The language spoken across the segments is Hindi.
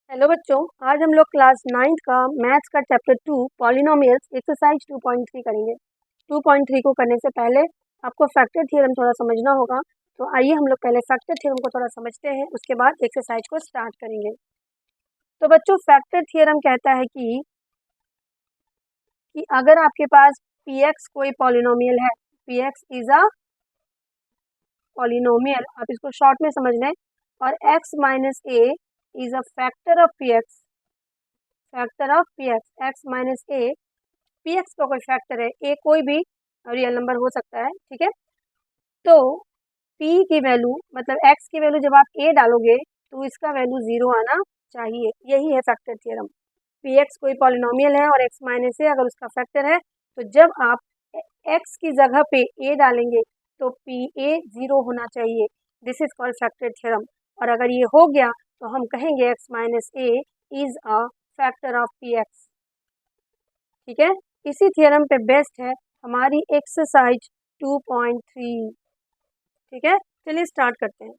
हेलो बच्चों, आज हम लोग क्लास 9th का मैथ्स का चैप्टर 2 पॉलिनोमियल्स एक्सरसाइज 2.3 करेंगे। 2.3 को करने से पहले आपको फैक्टर थ्योरम थोड़ा समझना होगा। तो आइए हम लोग पहले फैक्टर थ्योरम को थोड़ा समझते हैं, उसके बाद एक्सरसाइज को स्टार्ट करेंगे। तो बच्चों, फैक्टर थ्योरम कहता है कि अगर आपके पास px कोई पॉलिनोमियल है, px इज अ पॉलिनोमियल, आप इसको शॉर्ट में समझ लें, और x minus A is a factor of px, factor of x minus A, px का कोई फैक्टर है, a कोई भी रियल नंबर हो सकता है, ठीक है। तो p की वैल्यू मतलब x की वैल्यू जब आप a डालोगे तो इसका वैल्यू 0 आना चाहिए, यही है फैक्टर थ्योरम। px कोई पॉलिनोमियल है और x माइनस ए अगर उसका फैक्टर है, तो जब आप x की जगह पे a डालेंगे तो pa 0 होना चाहिए। This is called factor theorem. और अगर ये हो गया तो हम कहेंगे x minus A is a factor of px, ठीक है। इसी थ्योरम पे बेस्ड है हमारी एक्सरसाइज 2.3, ठीक है। चलिए स्टार्ट करते हैं।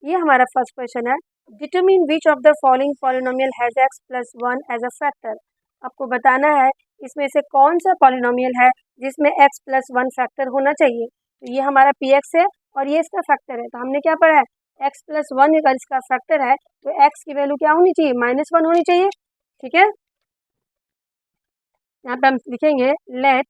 ये हमारा फर्स्ट क्वेश्चन है, determine which of the following polynomial has x plus 1 as a factor. आपको बताना है इसमें से कौन सा पॉलिनोमियल है जिसमें x प्लस 1 फैक्टर होना चाहिए। तो ये हमारा px है और ये इसका फैक्टर है। तो हमने क्या पढ़ा है, x प्लस 1 अगर इसका फैक्टर है तो x की वैल्यू क्या होनी चाहिए, -1 होनी चाहिए, ठीक है। यहाँ पे हम लिखेंगे लेट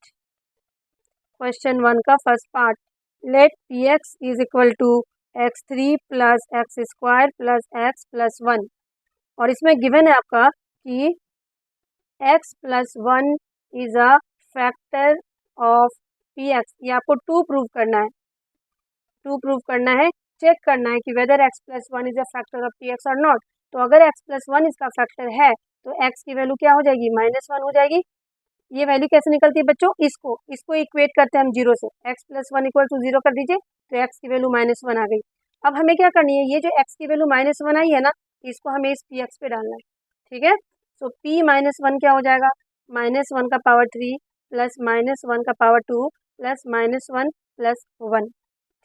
क्वेश्चन 1 का first part, let px is equal to x3 plus x square plus x plus 1। और इसमें गिवन है आपका कि x plus 1 is a factor of px। ये आपको टू प्रूव करना है, टू प्रूव करना है, चेक करना है कि whether x plus 1 is a factor of px और नॉट। तो अगर x प्लस 1 इसका फैक्टर है तो x की वैल्यू क्या हो जाएगी, -1 हो जाएगी। ये वैल्यू कैसे निकलती है बच्चों, इसको इक्वेट करते हैं हम 0 से, x प्लस 1 इक्वल टू 0 कर दीजिए तो x की वैल्यू -1 आ गई। अब हमें क्या करनी है, ये जो x की वैल्यू -1 आई है ना, इसको हमें इस px पे डालना है, ठीक है। सो p -1 क्या हो जाएगा, -1 का पावर 3 प्लस -1 का पावर 2 प्लस -1 प्लस 1,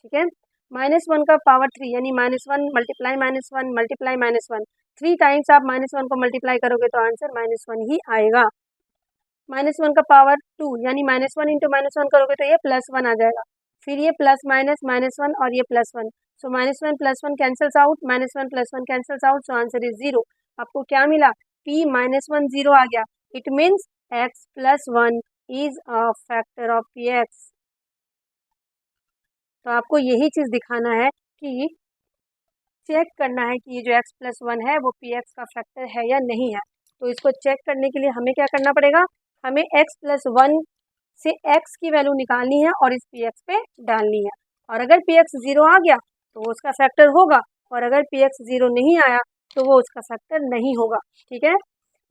ठीक है। -1 का पावर 3 यानी -1 मल्टीप्लाई -1 मल्टीप्लाई -1, 3 टाइम्स आप -1 को मल्टीप्लाई करोगे तो आंसर -1 ही आएगा। -1 का पावर 2 यानी -1 इंटू -1 करोगे तो ये +1 आ जाएगा। फिर ये प्लस माइनस -1 और ये +1, सो -1 +1 cancels out, -1 +1 cancels out, so answer is 0। आपको क्या मिला, p -1 0 आ गया। It means x plus 1 is a factor of px। तो आपको यही चीज़ दिखाना है कि चेक करना है कि ये जो x प्लस 1 है वो px का फैक्टर है या नहीं है। तो इसको चेक करने के लिए हमें क्या करना पड़ेगा, हमें x प्लस 1 से x की वैल्यू निकालनी है और इस px पे डालनी है। और अगर px 0 आ गया तो वो उसका फैक्टर होगा, और अगर px 0 नहीं आया तो वो उसका फैक्टर नहीं होगा, ठीक है।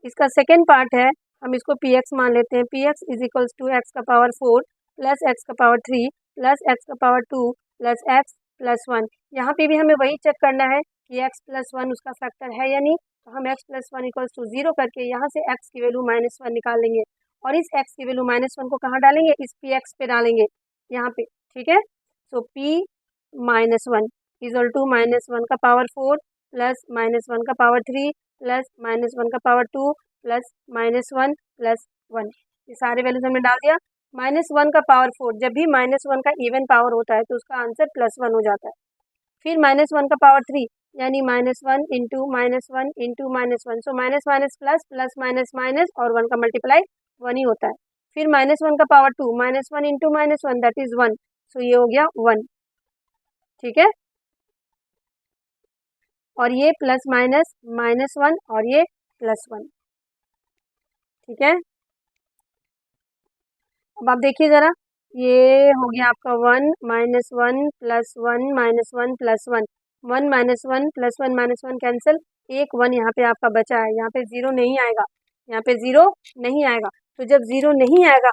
इसका सेकेंड पार्ट है, हम इसको px मान लेते हैं। px is equals to x का पावर 4 प्लस एक्स का पावर 3 प्लस एक्स का पावर 2 प्लस एक्स प्लस 1। यहाँ पे भी हमें वही चेक करना है कि x प्लस 1 उसका फैक्टर है या नहीं। तो हम x प्लस 1 इक्वल्स टू 0 करके यहाँ से x की वैल्यू -1 निकाल लेंगे, और इस x की वैल्यू -1 को कहाँ डालेंगे, इस px पे डालेंगे यहाँ पे, ठीक है। सो p -1 इजल टू -1 का पावर 4 प्लस -1 का पावर 3 प्लस -1 का पावर 2 प्लस -1 प्लस 1। ये सारे वैल्यूज हमने डाल दिया। -1 का पावर 4, जब भी -1 का इवन पावर होता है तो उसका आंसर +1 हो जाता है। फिर -1 का पावर 3 यानी -1 into -1 into -1, so minus minus plus plus minus minus और 1 का मल्टीप्लाई 1 ही होता है। फिर -1 का पावर 2 -1 इंटू -1 दैट इज 1, सो ये हो गया 1, ठीक है। और ये प्लस माइनस -1 और ये +1, ठीक है। अब आप देखिए ज़रा, ये हो गया आपका 1 -1 प्लस 1 -1 प्लस 1, 1 -1 प्लस 1 -1 कैंसिल, एक 1 यहाँ पे आपका बचा है, यहाँ पे 0 नहीं आएगा, यहाँ पे 0 नहीं आएगा। तो जब 0 नहीं आएगा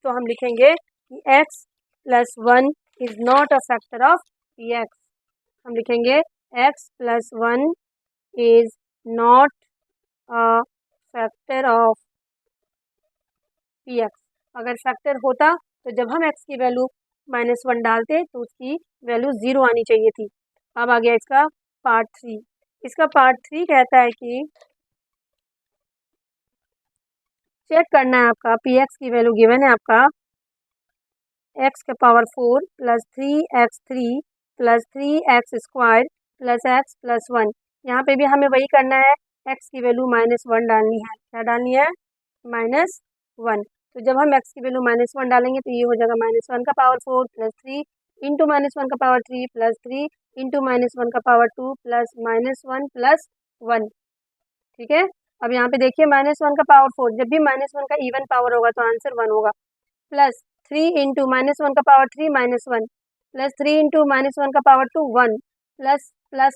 तो हम लिखेंगे कि x plus 1 is not a factor of px। हम लिखेंगे x plus 1 is not a factor of px। अगर फैक्टर होता तो जब हम x की वैल्यू -1 डालते तो उसकी वैल्यू 0 आनी चाहिए थी। अब आ गया इसका पार्ट 3, इसका पार्ट 3 कहता है कि चेक करना है आपका पी एक्स की वैल्यू गिवन है आपका एक्स के power 4 plus 3x3 plus 3x² plus x plus 1। यहाँ पे भी हमें वही करना है, x की वैल्यू -1 डालनी है। क्या डालनी है? -1। तो जब हम x की वैल्यू -1 डालेंगे तो ये हो जाएगा -1 का पावर 4 प्लस 3 इंटू -1 का पावर 3 प्लस 3 इंटू -1 का पावर 2 प्लस -1 प्लस 1। ठीक है, अब यहाँ पे देखिए -1 का पावर 4, जब भी -1 का इवन पावर होगा तो आंसर 1 होगा। प्लस 3 इंटू -1 का पावर 3 -1 प्लस 3 इंटू -1 का पावर 2 1 प्लस प्लस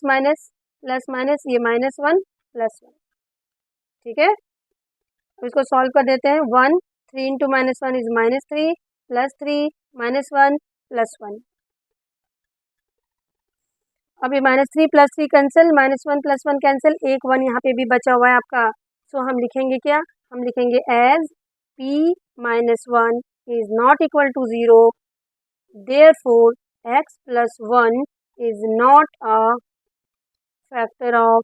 माइनस ये -1 प्लस 1। ठीक है, तो इसको सॉल्व कर देते हैं। 1 3 इंटू -1 इज -3 प्लस 3 -1 प्लस 1। अभी -3 प्लस 3 कैंसिल, -1 प्लस 1 कैंसिल, एक 1 यहाँ पे भी बचा हुआ है आपका। सो हम लिखेंगे क्या? हम लिखेंगे एज p -1 is not equal to 0, therefore x plus 1 is not a factor of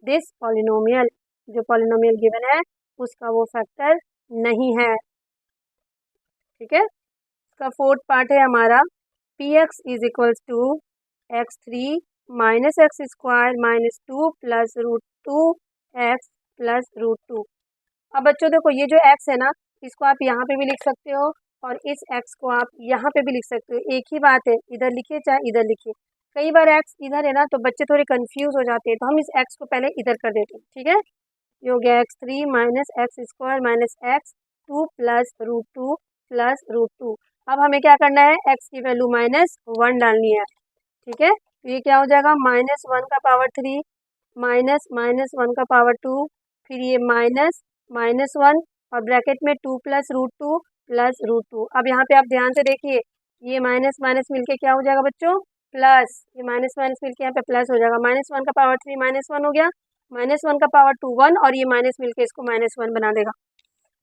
this polynomial। जो polynomial given है उसका वो फैक्टर नहीं है। ठीक है, इसका फोर्थ पार्ट है हमारा px is equals to x3 minus x² minus 2 plus √2 x plus √2। अब बच्चों देखो ये जो x है ना, इसको आप यहाँ पे भी लिख सकते हो और इस x को आप यहाँ पे भी लिख सकते हो। एक ही बात है, इधर लिखिए चाहे इधर लिखिए। कई बार x इधर है ना तो बच्चे थोड़े कंफ्यूज हो जाते हैं, तो हम इस x को पहले इधर कर देते हैं। ठीक है, ये हो गया x3 minus x² minus x2 plus √2 plus √2। अब हमें क्या करना है? x की वैल्यू -1 डालनी है। ठीक है, तो ये क्या हो जाएगा? -1 का पावर 3 माइनस -1 का पावर 2, फिर ये -1 और ब्रैकेट में 2 प्लस √2 प्लस √2। अब यहाँ पे आप ध्यान से देखिए, ये माइनस माइनस मिलके क्या हो जाएगा बच्चों? प्लस। ये माइनस माइनस मिलके यहाँ पे प्लस हो जाएगा। -1 का पावर 3 -1 हो गया, -1 का पावर 2 1 और ये माइनस मिलके इसको -1 बना देगा।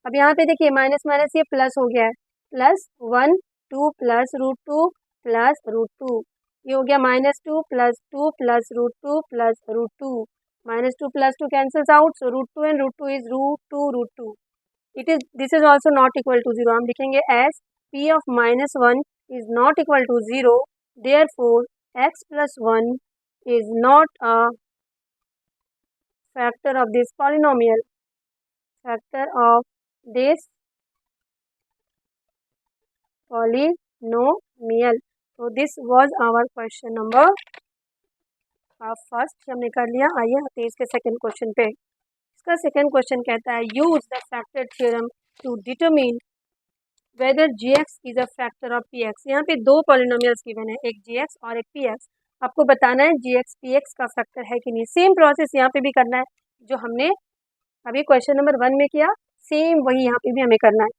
अब यहाँ पे देखिए माइनस माइनस ये प्लस हो गया है, प्लस 1 2 प्लस √2 प्लस √2। ये हो गया -2 plus 2 plus √2 plus √2। -2 plus 2 cancels out, so √2 and √2 is √2। It is this is also not equal to 0। हम लिखेंगे एज p of -1 is not equal to 0, therefore x plus 1 is not a factor of this polynomial, factor of this polynomial। So this was our question number first हमने कर लिया। आइए आते हैं इसके सेकंड क्वेश्चन पे। इसका सेकंड क्वेश्चन कहता है use the factor theorem to determine whether gx is a factor of px। यहाँ पे दो पॉलिनोमियल्स गिवन है, एक gx और एक px। आपको बताना है gx px का फैक्टर है कि नहीं। सेम प्रोसेस यहाँ पे भी करना है जो हमने अभी क्वेश्चन नंबर 1 में किया, सेम वही यहाँ पे भी हमें करना है।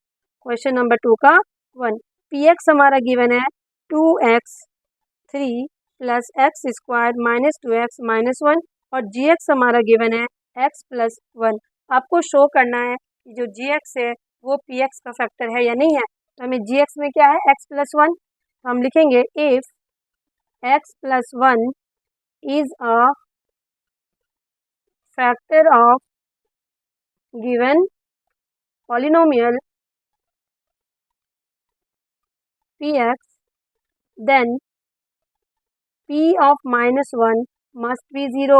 क्वेश्चन नंबर 2 का 1, px हमारा गिवन है 2x3 plus x² minus 2x minus 1 और gx हमारा गिवन है x प्लस 1। आपको शो करना है कि जो gx है वो px का फैक्टर है या नहीं है। तो हमें gx में क्या है? x plus 1। हम लिखेंगे if x plus 1 is a factor of given polynomial px, then p of -1 must be 0।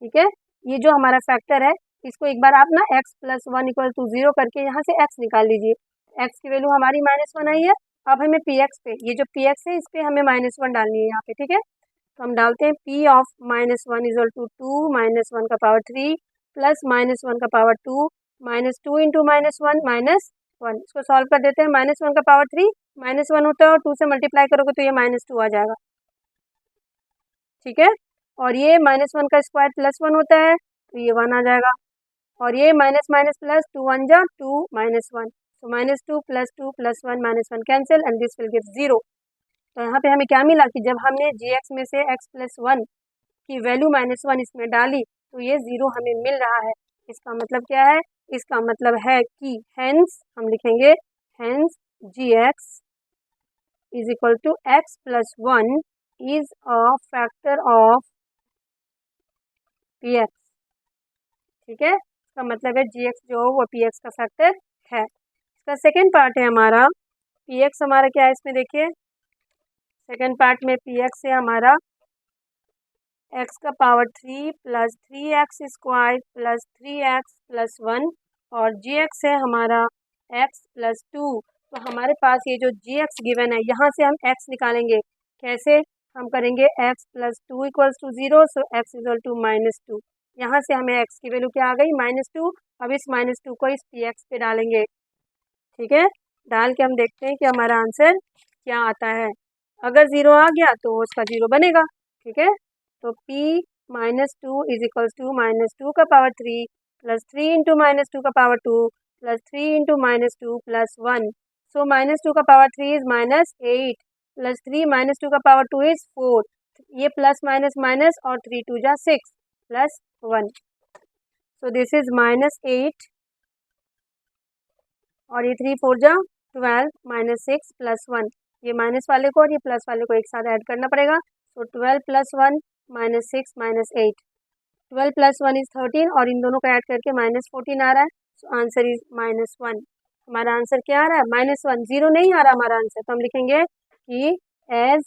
ठीक है, ये जो हमारा फैक्टर है इसको एक बार आप ना x प्लस 1 इक्वल टू 0 करके यहाँ से x निकाल लीजिए। x की वैल्यू हमारी -1 आई है। अब हमें px पे, ये जो px है इस पे हमें -1 डालनी है यहाँ पे। ठीक है, तो हम डालते हैं p ऑफ -1 इज टू 2 -1 का पावर 3 प्लस -1 का पावर 2 -2 इंटू -1 -1। इसको सॉल्व कर देते हैं। -1 का पावर 3 -1 होता है और 2 से मल्टीप्लाई करोगे तो ये -2 आ जाएगा। ठीक है, और ये -1 का स्क्वायर प्लस 1 होता है तो ये 1 आ जाएगा। और ये माइनस माइनस प्लस 2 1 जा 2 -1, तो -2 plus 2 plus 1 -1 cancel and this will give 0। तो यहाँ पे हमें क्या मिला कि जब हमने gx में से x प्लस 1 की वैल्यू -1 इसमें डाली तो ये 0 हमें मिल रहा है। इसका मतलब क्या है? इसका मतलब है कि हेंस हम लिखेंगे hence gx is equal to x plus 1 is a factor of P X. ठीक है, इसका मतलब है जी एक्स जो वो पी एक्स का फैक्टर है। इसका सेकेंड पार्ट है हमारा पी एक्स हमारा क्या है इसमें देखिए, सेकेंड पार्ट में पी एक्स है हमारा एक्स का power 3 plus 3x² plus 3x+1 और जी एक्स है हमारा x+2। तो हमारे पास ये जो जी एक्स गिवन है यहाँ से हम x निकालेंगे। कैसे हम करेंगे, x+2 = 0, सो x = -2। यहाँ से हमें x की वैल्यू क्या आ गई, -2। अब इस -2 को इस पी एक्स पे डालेंगे। ठीक है, डाल के हम देखते हैं कि हमारा आंसर क्या आता है। अगर 0 आ गया तो उसका 0 बनेगा। ठीक है, तो p -2 = -2 का पावर 3 प्लस 3 इंटू -2 का पावर 2 प्लस 3 इंटू -2 प्लस 1। सो -2 का पावर 3 इज -8 प्लस 3 -2 का पावर 2 इज 4। ये प्लस माइनस माइनस और 3 2 जा 6 प्लस 1। सो दिस इज -8 और ये 3 4 जा 12 -6 प्लस 1। ये माइनस वाले को और ये प्लस वाले को एक साथ ऐड करना पड़ेगा। सो 12 + 1 -6 -8, 12 + 1 इज 13 और इन दोनों को ऐड करके -14 आ रहा है। So answer is -1। हमारा आंसर क्या आ रहा है, -1। 0 नहीं आ रहा हमारा आंसर, तो हम लिखेंगे कि as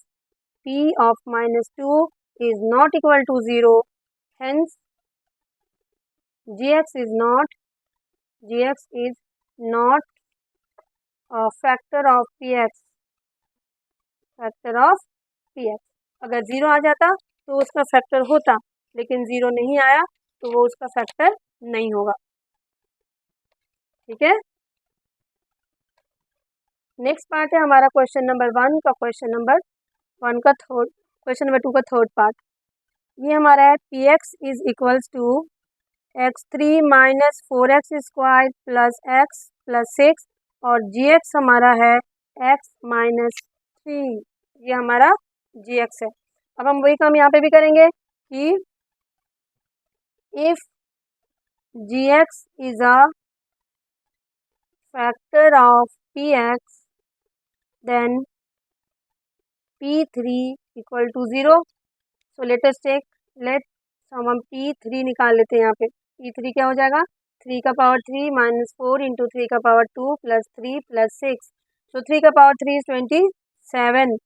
p of -2 is not equal to 0, hence gx is not factor of px, factor of px। अगर 0 आ जाता तो उसका फैक्टर होता, लेकिन 0 नहीं आया तो वो उसका फैक्टर नहीं होगा। ठीक है, नेक्स्ट पार्ट है हमारा क्वेश्चन नंबर 1 का, क्वेश्चन नंबर 1 का थर्ड, क्वेश्चन नंबर 2 का थर्ड पार्ट। ये हमारा है P x is equals to x3 - 4x² plus x plus 6 और जी एक्स हमारा है x - 3। ये हमारा जी एक्स है। अब हम वही काम यहाँ पे भी करेंगे कि if G X is a factor of P X then P3 = 0। So let us take, let हम P3 निकाल लेते हैं यहाँ पे। P3 क्या हो जाएगा, 3 का पावर 3 -4 इंटू 3 का पावर 2 प्लस 3 प्लस 6। सो 3 का पावर 3 इज 27,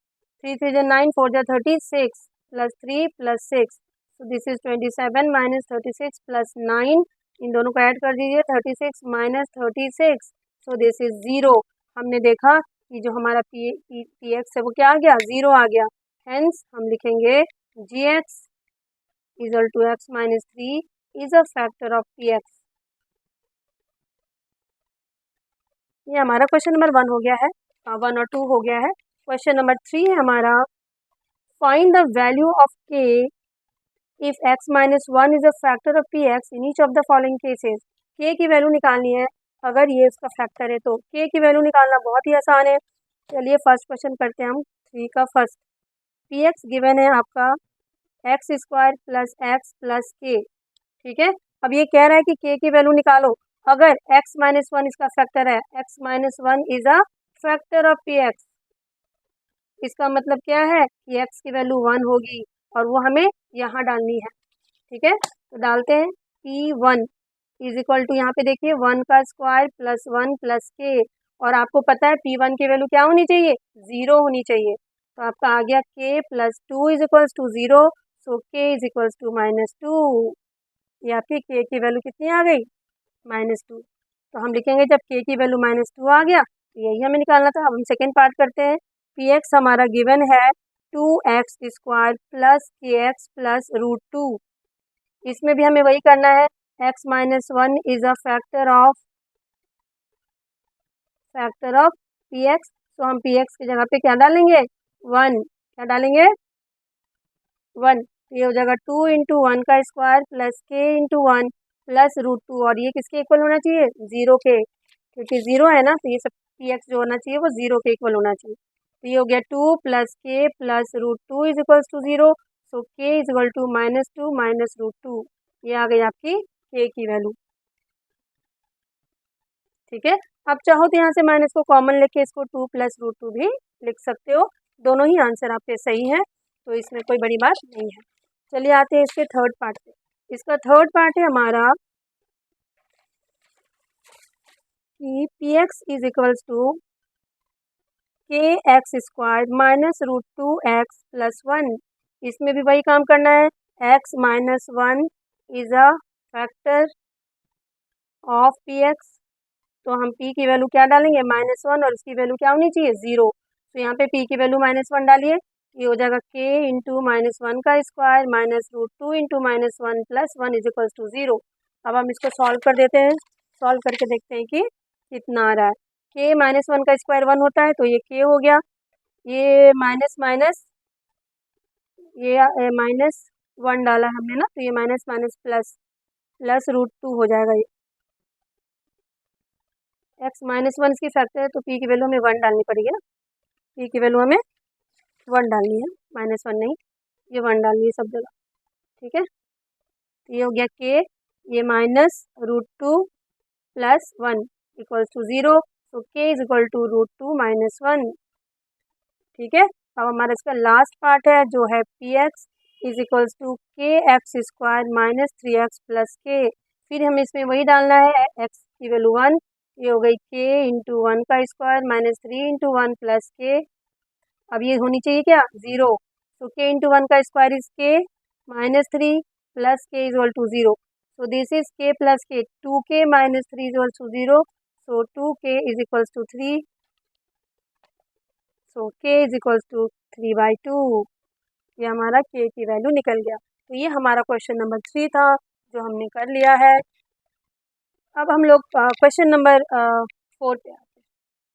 3 3 जा 9, 4 जा 36 plus 3 plus 6। So this is 27 - 36 plus 9, इन दोनों को ऐड कर दीजिए, 36 - 36। सो दिस इज 0। हमने देखा कि जो हमारा पी एक्स है वो क्या आ गया, 0 आ गया। हेंस हम लिखेंगे g x equal to x - 3 is a factor of P x. ये हमारा क्वेश्चन नंबर 1 हो गया है, 1 और 2 हो गया है। क्वेश्चन नंबर 3 है हमारा, find the value of k if x - 1 is a factor of P x in each of the following cases. k की वैल्यू निकालनी है, अगर ये इसका फैक्टर है तो k की वैल्यू निकालना बहुत ही आसान है। चलिए फर्स्ट क्वेश्चन करते हैं हम 3 का फर्स्ट। पी एक्स गिवन है आपका x² plus x plus k। ठीक है, अब ये कह रहा है कि k की वैल्यू निकालो। अगर x - 1 इसका फैक्टर है, x - 1 is a factor of P x, इसका मतलब क्या है कि x की वैल्यू 1 होगी और वो हमें यहाँ डालनी है। ठीक है, तो डालते हैं P1 इज इक्वल टू, यहाँ पे देखिए 1 का स्क्वायर प्लस 1 प्लस k, और आपको पता है P1 की वैल्यू क्या होनी चाहिए, 0 होनी चाहिए। तो आपका आ गया k + 2 is equals to 0, so k is equals to -2। ये आपकी k की वैल्यू कितनी आ गई, -2। तो हम लिखेंगे जब k की वैल्यू -2 आ गया तो यही हमें निकालना था। अब हम सेकेंड पार्ट करते हैं। पी एक्स हमारा गिवन है 2x² प्लस kx प्लस √2। इसमें भी हमें वही करना है, x - 1 is a factor of P x. तो हम पी एक्स की जगह पे क्या डालेंगे, 1। क्या डालेंगे, 1। तो ये हो जाएगा 2 इंटू 1 का square plus k into 1 plus √2, और ये किसके इक्वल होना चाहिए, 0 के, क्योंकि 0 है ना, तो ये सब पी एक्स जो होना चाहिए वो 0 के इक्वल होना चाहिए। तो ये हो गया 2 plus k plus √2 is equals to 0, so k is equal to -2 minus √2। ये आ गई आपकी k की वैल्यू। ठीक है, अब चाहो तो यहाँ से माइनस को कॉमन लेके इसको 2 प्लस √2 भी लिख सकते हो, दोनों ही आंसर आपके सही हैं। तो इसमें कोई बड़ी बात नहीं है। चलिए आते हैं इसके थर्ड पार्ट पे। इसका थर्ड पार्ट है हमारा कि p x is equals to k x square minus root two x plus one. इसमें भी वही काम करना है। X minus one is a factor of P x, तो हम p की वैल्यू क्या डालेंगे, -1, और इसकी वैल्यू क्या होनी चाहिए, 0। तो यहाँ पे p की वैल्यू -1 डालिए, ये हो जाएगा k इंटू -1 का square minus root two into -1 plus 1 is equals to 0। अब हम इसको सॉल्व कर देते हैं। सॉल्व करके देखते हैं कि कितना आ रहा है। k -1 का स्क्वायर 1 होता है, तो ये k हो गया। ये माइनस माइनस, ये -1 डाला हमने ना, तो ये minus minus plus plus root two हो जाएगा। ये x -1 की फैक्टर है, तो p की वैल्यू हमें 1 डालनी पड़ेगी ना। p की वैल्यू हमें 1 डालनी है, -1 नहीं, ये 1 डालनी है सब जगह। ठीक है, तो ये हो गया k, ये minus root two plus 1 equals to 0। तो k is equal to root two minus 1। ठीक है, अब हमारा इसका लास्ट पार्ट है जो है P x is equals to k x square minus 3x plus k. फिर हमें इसमें वही डालना है, x की वैल्यू 1, ये हो गई k इंटू 1 का स्क्वायर माइनस 3 इंटू 1 प्लस के। अब ये होनी चाहिए क्या, 0। तो k इंटू 1 का square is k minus 3 plus k is equal to 0। So this is k plus k, 2k minus 3 is equal to 0। So 2k is equals to 3। So k is equals to 3/2। ये हमारा k की वैल्यू निकल गया। तो ये हमारा क्वेश्चन नंबर 3 था जो हमने कर लिया है। अब हम लोग क्वेश्चन नंबर 4 पे